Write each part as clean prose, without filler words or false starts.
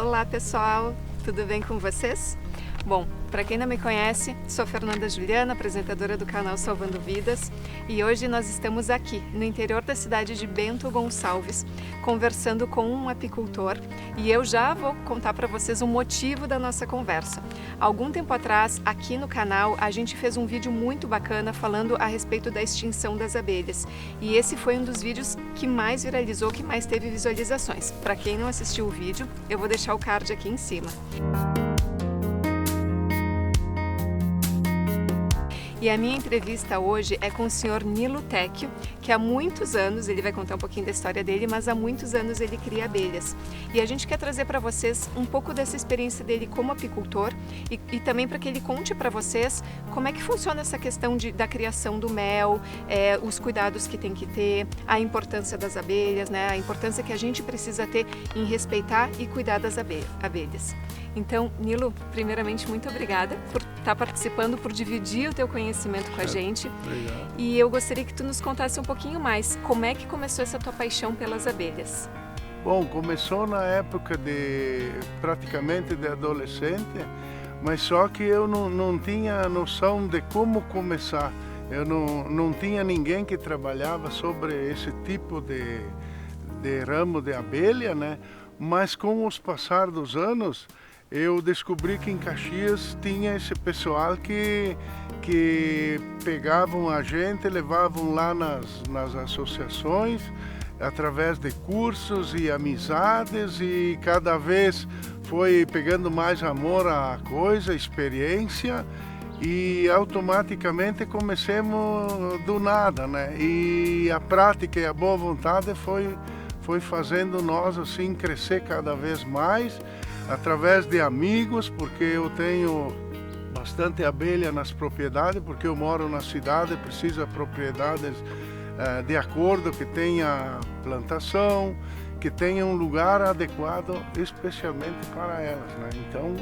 Olá pessoal, tudo bem com vocês? Bom, para quem não me conhece, sou Fernanda Juliana, apresentadora do canal Salvando Vidas, e hoje nós estamos aqui no interior da cidade de Bento Gonçalves, conversando com um apicultor, e eu já vou contar para vocês o motivo da nossa conversa. Algum tempo atrás, aqui no canal, a gente fez um vídeo muito bacana falando a respeito da extinção das abelhas, e esse foi um dos vídeos que mais viralizou, que mais teve visualizações. Para quem não assistiu o vídeo, eu vou deixar o card aqui em cima. E a minha entrevista hoje é com o senhor Nilo Tecchio, que há muitos anos, ele vai contar um pouquinho da história dele, mas há muitos anos ele cria abelhas. E a gente quer trazer para vocês um pouco dessa experiência dele como apicultor e também para que ele conte para vocês como é que funciona essa questão da criação do mel, os cuidados que tem que ter, a importância das abelhas, né? A importância que a gente precisa ter em respeitar e cuidar das abelhas. Então, Nilo, primeiramente, muito obrigada por estar participando, por dividir o teu conhecimento com a gente. Obrigado. E eu gostaria que tu nos contasse um pouquinho mais, como é que começou essa tua paixão pelas abelhas? Bom, começou na época praticamente de adolescente, mas só que eu não tinha noção de como começar. Eu não tinha ninguém que trabalhava sobre esse tipo de ramo de abelha, né? Mas com os passar dos anos, eu descobri que em Caxias tinha esse pessoal que pegavam a gente, levavam lá nas associações, através de cursos e amizades, e cada vez foi pegando mais amor à coisa, experiência, e automaticamente comecemos do nada, né? E a prática e a boa vontade foi fazendo nós assim crescer cada vez mais, através de amigos, porque eu tenho bastante abelha nas propriedades, porque eu moro na cidade, precisa de propriedades de acordo, que tenha plantação, que tenha um lugar adequado especialmente para elas, né? Então,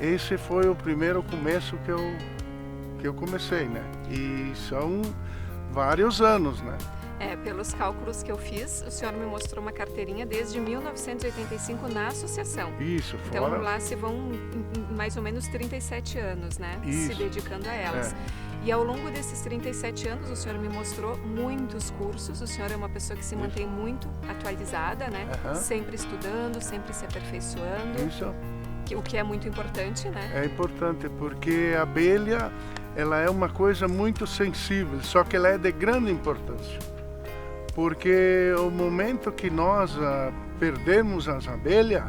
esse foi o primeiro começo que eu comecei, né? E são vários anos, né? Pelos cálculos que eu fiz, o senhor me mostrou uma carteirinha desde 1985 na associação. Isso, então fora... lá se vão mais ou menos 37 anos, né? Isso. Se dedicando a elas. E ao longo desses 37 anos, o senhor me mostrou muitos cursos. O senhor é uma pessoa que se mantém muito atualizada, né? Sempre estudando, sempre se aperfeiçoando. Isso. O que é muito importante, né? É importante porque a abelha, ela é uma coisa muito sensível, só que ela é de grande importância. Porque o momento que nós perdemos as abelhas,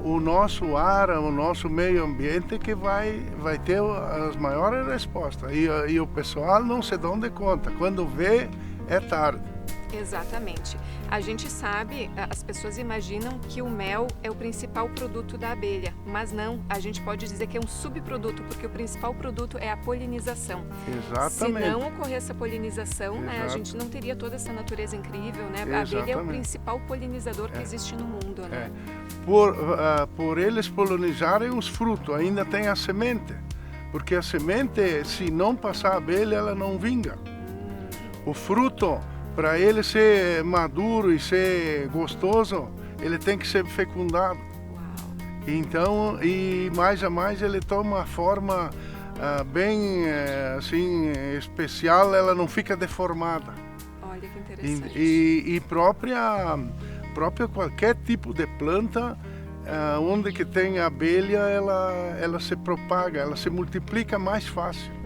o nosso ar, o nosso meio ambiente que vai ter as maiores respostas. E o pessoal não se dá conta. Quando vê, é tarde. Exatamente. A gente sabe, as pessoas imaginam que o mel é o principal produto da abelha, mas não, a gente pode dizer que é um subproduto, porque o principal produto é a polinização. Exatamente. Se não ocorresse a polinização, né, a gente não teria toda essa natureza incrível, né? A abelha é o principal polinizador que existe no mundo, né? Por eles polinizarem os frutos, ainda tem a semente, porque a semente, se não passar a abelha, ela não vinga. O fruto, para ele ser maduro e ser gostoso, ele tem que ser fecundado. Uau. Então, e mais a mais ele toma uma forma bem assim especial, ela não fica deformada. Olha que interessante. E própria qualquer tipo de planta, onde que tem abelha, ela se propaga, ela se multiplica mais fácil.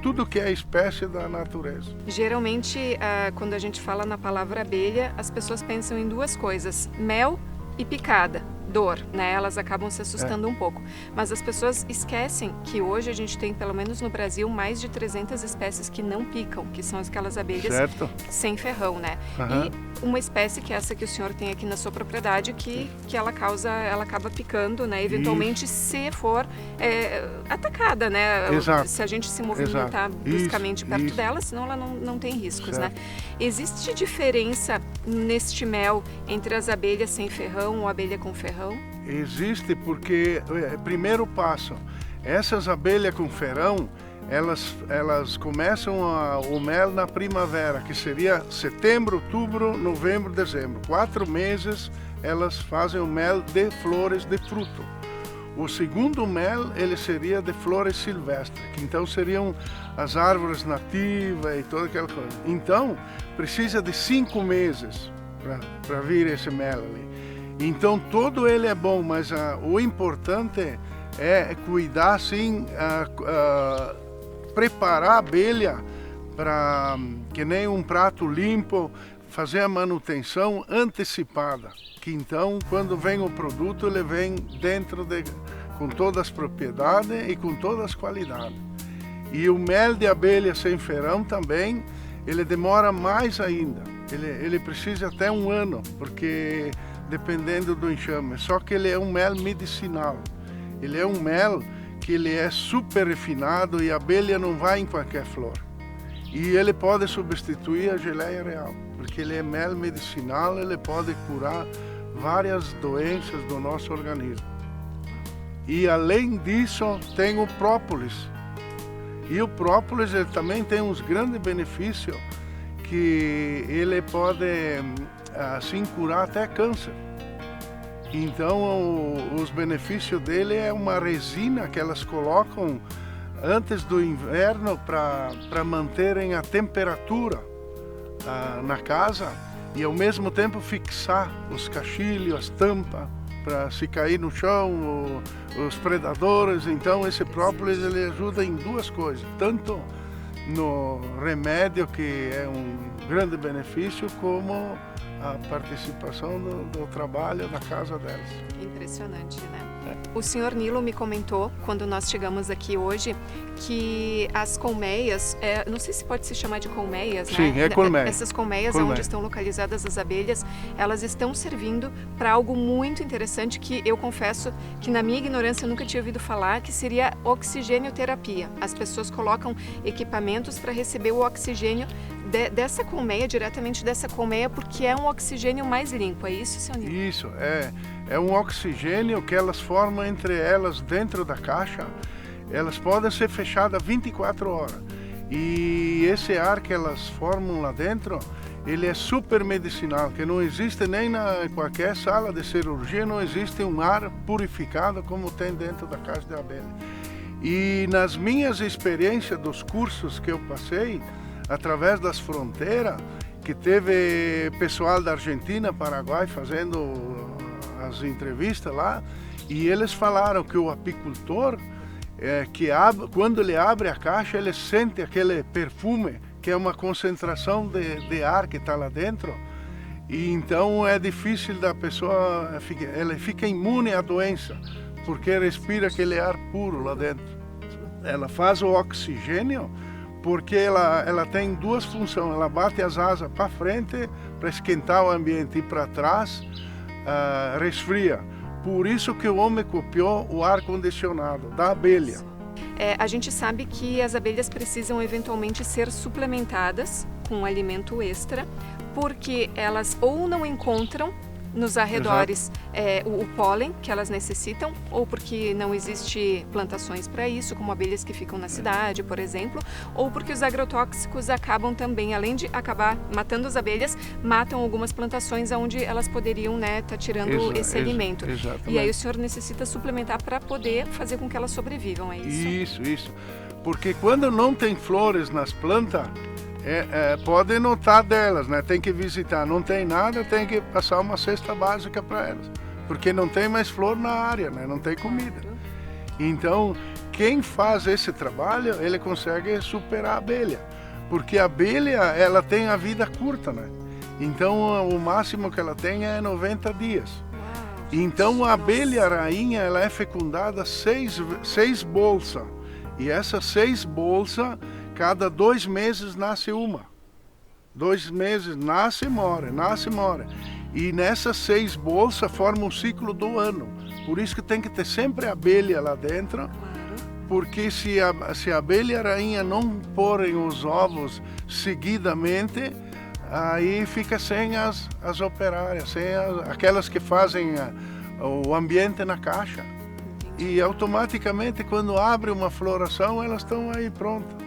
Tudo que é espécie da natureza. Geralmente, quando a gente fala na palavra abelha, as pessoas pensam em duas coisas: mel e picada, dor, né? Elas acabam se assustando um pouco. Mas as pessoas esquecem que hoje a gente tem, pelo menos no Brasil, mais de 300 espécies que não picam, que são aquelas abelhas sem ferrão, né? E uma espécie que é essa que o senhor tem aqui na sua propriedade, que ela acaba picando, né? Eventualmente, se for atacada, né? Exato. Se a gente se movimentar bruscamente perto dela, senão ela não tem riscos, né? Existe diferença neste mel entre as abelhas sem ferrão ou abelha com ferrão? Existe, porque, primeiro passo, essas abelhas com ferrão, elas começam o mel na primavera, que seria setembro, outubro, novembro, dezembro. 4 meses elas fazem o mel de flores de fruto. O segundo mel, ele seria de flores silvestres, que então seriam as árvores nativas e toda aquela coisa. Então, precisa de 5 meses para vir esse mel ali. Então, todo ele é bom, mas o importante é cuidar, sim, preparar a abelha para, que nem um prato limpo, fazer a manutenção antecipada, que então quando vem o produto ele vem com todas as propriedades e com todas as qualidades. E o mel de abelha sem ferão também, ele demora mais ainda, ele precisa até 1 ano, porque dependendo do enxame, só que ele é um mel medicinal, ele é um mel que ele é super refinado e a abelha não vai em qualquer flor. E ele pode substituir a geleia real, porque ele é mel medicinal, ele pode curar várias doenças do nosso organismo. E além disso, tem o própolis. E o própolis ele também tem uns grandes benefícios, que ele pode assim curar até câncer. Então, os benefícios dele é uma resina que elas colocam antes do inverno para manterem a temperatura na casa e ao mesmo tempo fixar os cachilhos, as tampas, para se cair no chão, os predadores. Então esse própolis ele ajuda em 2 coisas, tanto no remédio, que é um grande benefício, como a participação do trabalho da casa delas. Impressionante, né? O senhor Nilo me comentou, quando nós chegamos aqui hoje, que as colmeias, não sei se pode se chamar de colmeias, né? Sim, é colmeia. Essas colmeias onde estão localizadas as abelhas, elas estão servindo para algo muito interessante que eu confesso que na minha ignorância eu nunca tinha ouvido falar, que seria oxigênio-terapia. As pessoas colocam equipamentos para receber o oxigênio dessa colmeia, diretamente dessa colmeia, porque é um oxigênio mais limpo, é isso, senhor Nilo? Isso, é um oxigênio que elas formam entre elas dentro da caixa. Elas podem ser fechadas 24 horas. E esse ar que elas formam lá dentro, ele é super medicinal, que não existe nem em qualquer sala de cirurgia, não existe um ar purificado como tem dentro da casa de abelha. E nas minhas experiências dos cursos que eu passei, através das fronteiras, que teve pessoal da Argentina, Paraguai fazendo as entrevistas lá, e eles falaram que o apicultor, quando ele abre a caixa, ele sente aquele perfume, que é uma concentração de ar que está lá dentro, e então é difícil da pessoa, ela fica imune à doença, porque respira aquele ar puro lá dentro. Ela faz o oxigênio, porque ela tem 2 funções, ela bate as asas para frente para esquentar o ambiente e para trás resfria. Por isso que o homem copiou o ar-condicionado da abelha. A gente sabe que as abelhas precisam eventualmente ser suplementadas com alimento extra, porque elas ou não encontram nos arredores o pólen que elas necessitam, ou porque não existe plantações para isso, como abelhas que ficam na cidade, por exemplo, ou porque os agrotóxicos acabam também, além de acabar matando as abelhas, matam algumas plantações onde elas poderiam tá tirando esse alimento. Exatamente. E aí o senhor necessita suplementar para poder fazer com que elas sobrevivam, é isso? Isso. Porque quando não tem flores nas plantas, pode notar delas, né? Tem que visitar, não tem nada, tem que passar uma cesta básica para elas, porque não tem mais flor na área, né? Não tem comida. Então, quem faz esse trabalho, ele consegue superar a abelha, porque a abelha, ela tem a vida curta, né? Então, o máximo que ela tem é 90 dias. Então, a abelha rainha, ela é fecundada 6 bolsas, e essas 6 bolsas, cada 2 meses nasce uma. 2 meses, nasce e morre, nasce e morre. E nessas 6 bolsas formam o ciclo do ano. Por isso que tem que ter sempre abelha lá dentro, porque se a abelha rainha não porem os ovos seguidamente, aí fica sem as operárias, sem aquelas que fazem o ambiente na caixa. E automaticamente, quando abre uma floração, elas estão aí prontas.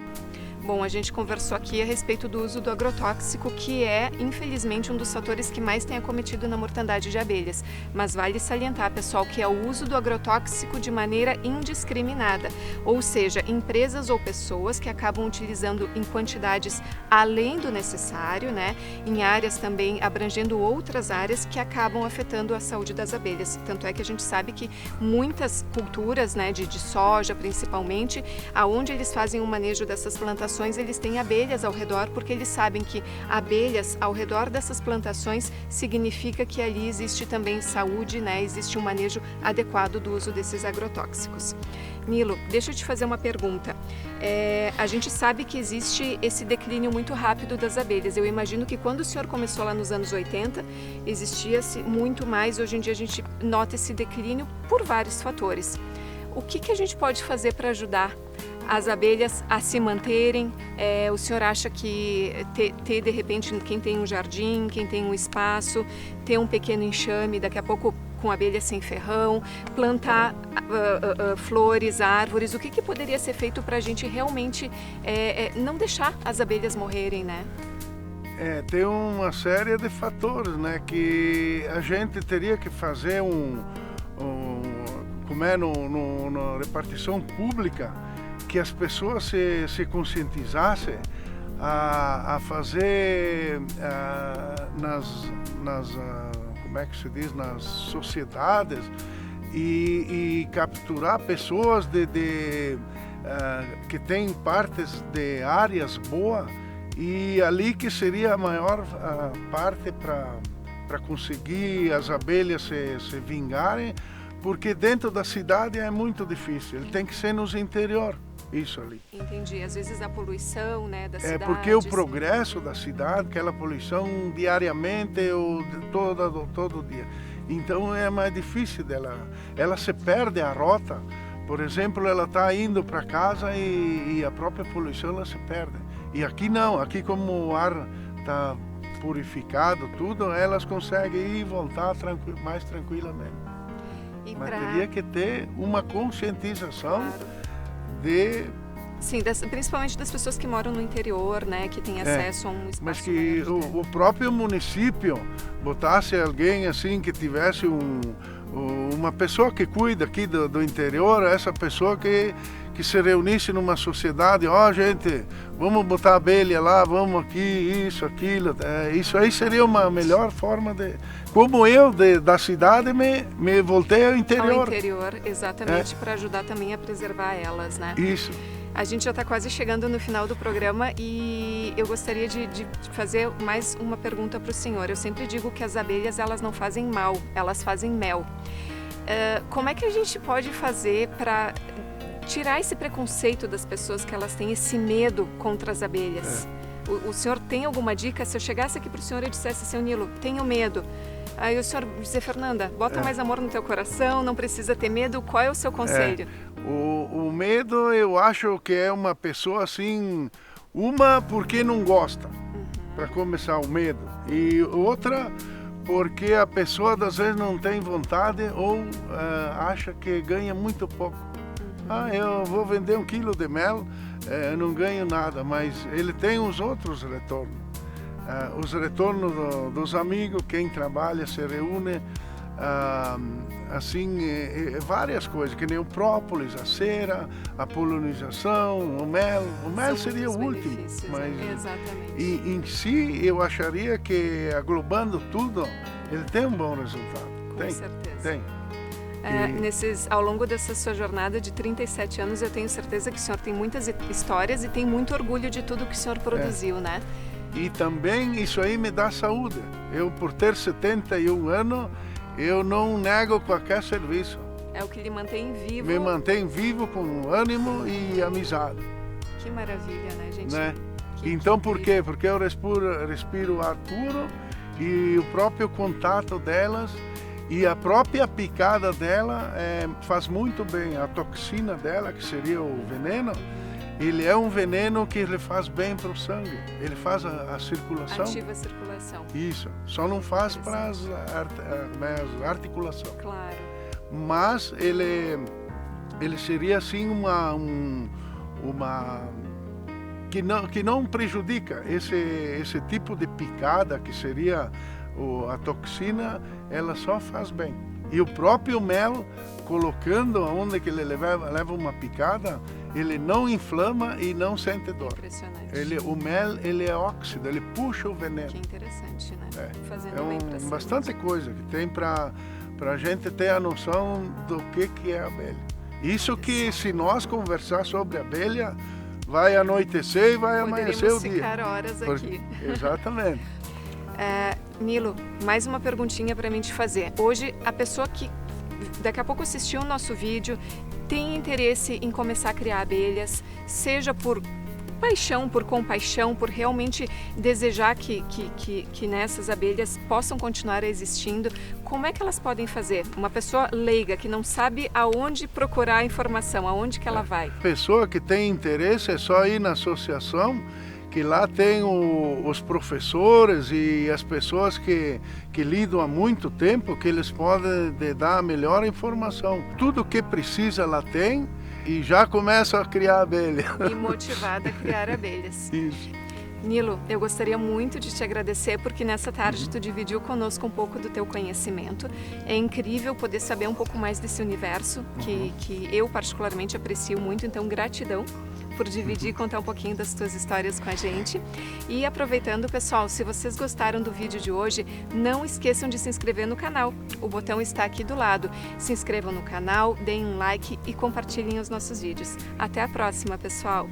Bom, a gente conversou aqui a respeito do uso do agrotóxico, que é, infelizmente, um dos fatores que mais tem acometido na mortandade de abelhas. Mas vale salientar, pessoal, que é o uso do agrotóxico de maneira indiscriminada, ou seja, empresas ou pessoas que acabam utilizando em quantidades além do necessário, né? Em áreas também abrangendo outras áreas que acabam afetando a saúde das abelhas. Tanto é que a gente sabe que muitas culturas, né, de soja principalmente, aonde eles fazem o manejo dessas plantações, eles têm abelhas ao redor, porque eles sabem que abelhas ao redor dessas plantações significa que ali existe também saúde, né? Existe um manejo adequado do uso desses agrotóxicos. Nilo, deixa eu te fazer uma pergunta. A gente sabe que existe esse declínio muito rápido das abelhas. Eu imagino que quando o senhor começou lá nos anos 80, existia-se muito mais. Hoje em dia a gente nota esse declínio por vários fatores. O que a gente pode fazer para ajudar as abelhas a se manterem? O senhor acha que ter de repente, quem tem um jardim, quem tem um espaço, ter um pequeno enxame, daqui a pouco com abelhas sem ferrão, plantar flores, árvores, o que poderia ser feito para a gente realmente não deixar as abelhas morrerem, né? Tem uma série de fatores, né, que a gente teria que fazer como é na repartição pública, que as pessoas se conscientizassem a fazer como é que se diz, nas sociedades e capturar pessoas que têm partes de áreas boas, e ali que seria a maior parte para conseguir as abelhas se vingarem, porque dentro da cidade é muito difícil, tem que ser nos interior. Isso ali. Entendi. Às vezes a poluição, né, da cidade. Porque o progresso da cidade, aquela poluição diariamente ou todo dia. Então é mais difícil dela. Ela se perde a rota. Por exemplo, ela está indo para casa e a própria poluição ela se perde. E aqui não. Aqui como o ar está purificado, tudo, elas conseguem ir e voltar mais tranquilamente. Mas teria que ter uma conscientização. Claro. Sim, principalmente das pessoas que moram no interior, né, que têm acesso a um espaço. Mas que o próprio município botasse alguém assim, que tivesse uma pessoa que cuida aqui do interior, essa pessoa que se reunisse numa sociedade, gente, vamos botar abelha lá, vamos aqui, isso, aquilo. Isso aí seria uma melhor forma de... Como eu, da cidade, me voltei ao interior. Ao interior, exatamente, para ajudar também a preservar elas, né? Isso. A gente já está quase chegando no final do programa e eu gostaria de fazer mais uma pergunta para o senhor. Eu sempre digo que as abelhas, elas não fazem mal, elas fazem mel. Como é que a gente pode fazer para tirar esse preconceito das pessoas, que elas têm esse medo contra as abelhas? O senhor tem alguma dica? Se eu chegasse aqui para o senhor e dissesse, seu Nilo, tenho medo. Aí o senhor dizer, Fernanda, bota mais amor no teu coração, não precisa ter medo. Qual é o seu conselho? O medo, eu acho que é uma pessoa assim, porque não gosta, para começar, o medo. E outra, porque a pessoa às vezes não tem vontade ou acha que ganha muito pouco. Eu vou vender 1 quilo de mel, não ganho nada, mas ele tem os outros retornos. Os retornos dos amigos, quem trabalha se reúne, assim, várias coisas, que nem o própolis, a cera, a polinização, o mel. O mel seria o último, mas exatamente. Em si eu acharia que, aglobando tudo, ele tem um bom resultado. Com certeza. Tem. Ao longo dessa sua jornada de 37 anos, eu tenho certeza que o senhor tem muitas histórias e tem muito orgulho de tudo que o senhor produziu, né? E também isso aí me dá saúde. Eu, por ter 71 anos, eu não nego qualquer serviço. É o que lhe mantém vivo. Me mantém vivo com ânimo e amizade. Que maravilha, né, gente? Né? Então, por quê? Porque eu respiro ar puro e o próprio contato delas e a própria picada dela faz muito bem. A toxina dela, que seria o veneno, ele é um veneno que ele faz bem para o sangue. Ele faz a circulação. Ativa a circulação. Isso. Só não faz para as articulações. Claro. Mas ele seria assim que não prejudica. Esse tipo de picada, que seria a toxina, ela só faz bem. E o próprio mel, colocando onde que ele leva uma picada, ele não inflama e não sente dor. Impressionante. O mel, ele é óxido, ele puxa o veneno. Que interessante, né? Fazendo bem pra bastante coisa que tem para a gente ter a noção do que é a abelha. Isso que, se nós conversar sobre a abelha, vai anoitecer e vai amanhecer o dia. Poderíamos ficar horas aqui. Exatamente. Nilo, mais uma perguntinha para mim te fazer. Hoje, a pessoa que daqui a pouco assistiu o nosso vídeo, tem interesse em começar a criar abelhas, seja por paixão, por compaixão, por realmente desejar que nessas abelhas possam continuar existindo, como é que elas podem fazer? Uma pessoa leiga que não sabe aonde procurar a informação, aonde que ela vai? Pessoa que tem interesse é só ir na associação, que lá tem os professores e as pessoas que lidam há muito tempo, que eles podem dar a melhor informação. Tudo que precisa lá tem, e já começa a criar abelha. E motivada a criar abelhas. Isso. Nilo, eu gostaria muito de te agradecer porque nessa tarde tu dividiu conosco um pouco do teu conhecimento. É incrível poder saber um pouco mais desse universo que eu particularmente aprecio muito, então gratidão por dividir e contar um pouquinho das tuas histórias com a gente. E aproveitando, pessoal, se vocês gostaram do vídeo de hoje, não esqueçam de se inscrever no canal. O botão está aqui do lado. Se inscrevam no canal, deem um like e compartilhem os nossos vídeos. Até a próxima, pessoal!